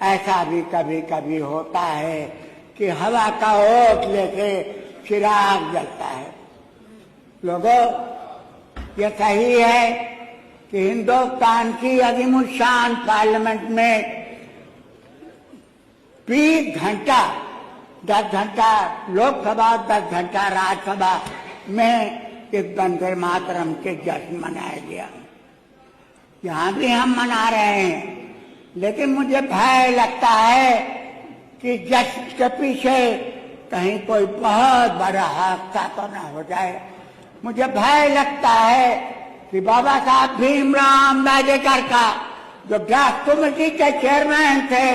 ऐसा भी कभी कभी होता है कि हवा का ओट लेके चिराग जलता है। लोगों, ये सही है कि हिंदुस्तान की अज़ीमुश्शान पार्लियामेंट में 20 घंटा 10 घंटा लोकसभा 10 घंटा राज्यसभा में इस वंदे मातरम के जश्न मनाया गया। यहाँ भी हम मना रहे हैं, लेकिन मुझे भय लगता है कि जश्न के पीछे कहीं कोई बहुत बड़ा हादसा तो न हो जाए। मुझे भय लगता है कि बाबा साहब भीमराव अम्बेडकर का जो ड्राफ्ट कमेटी के चेयरमैन थे,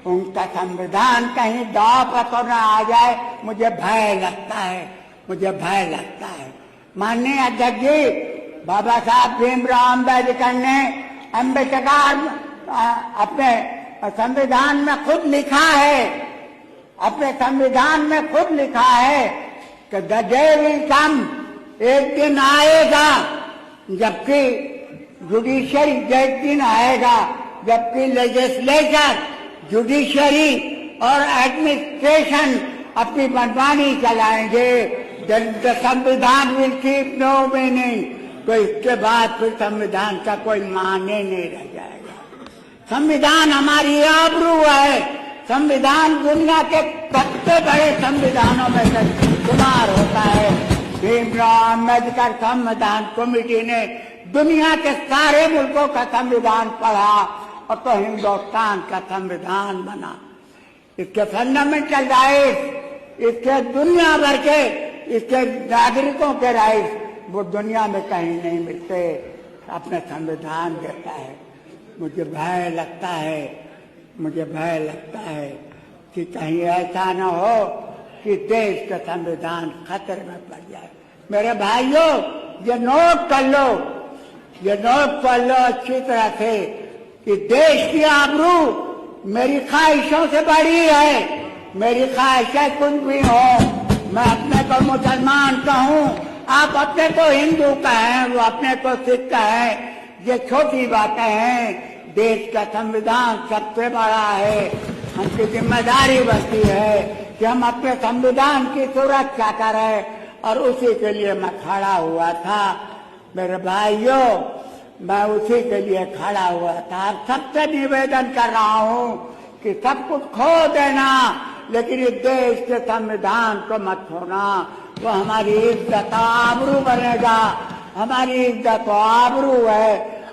उनका संविधान कहीं दांव पर तो न आ जाए। मुझे भय लगता है, मुझे भय लगता है। माननीय अध्यक्ष जी, बाबा साहब भीमराव अम्बेडकर ने अपने संविधान में खुद लिखा है, अपने संविधान में खुद लिखा है कि द डे विल कम, एक दिन आएगा जबकि जुडिशरी, एक दिन आएगा जबकि लेजिस्लेचर, जुडिशरी और एडमिनिस्ट्रेशन अपनी मनमानी चलाएंगे। संविधान विल कीप नो मीनिंग, तो इसके बाद फिर संविधान का कोई माने नहीं रह जाएगा। संविधान हमारी आबरू है। संविधान दुनिया के सबसे बड़े संविधानों में से शुमार होता है। भीमराव अम्बेडकर संविधान कमेटी ने दुनिया के सारे मुल्कों का संविधान पढ़ा और तो हिंदुस्तान का संविधान बना। इसके फंडामेंटल राइट्स, इसके दुनिया भर के इसके नागरिकों के राइट्स वो दुनिया में कहीं नहीं मिलते, अपने संविधान देता है। मुझे भय लगता है, मुझे भय लगता है कि कहीं ऐसा न हो कि देश का संविधान खतरे में पड़ जाए। मेरे भाइयों, ये नोट कर लो, ये नोट कर लो अच्छी तरह से कि देश की आबरू मेरी ख्वाहिशों से बड़ी है। मेरी ख्वाहिशें कुछ भी हो, मैं अपने को मुसलमान कहूँ, आप अपने को हिंदू कहें, वो अपने को सिख कहें, ये छोटी बातें हैं। देश का संविधान सबसे बड़ा है। हमकी जिम्मेदारी बनती है कि हम अपने संविधान की सुरक्षा करें, और उसी के लिए मैं खड़ा हुआ था। मेरे भाइयों, मैं उसी के लिए खड़ा हुआ था। सबसे निवेदन कर रहा हूँ कि सब कुछ खो देना, लेकिन इस देश के संविधान को मत खोना। वो हमारी इज्जत आबरू बनेगा, हमारी इज्जत आबरू है।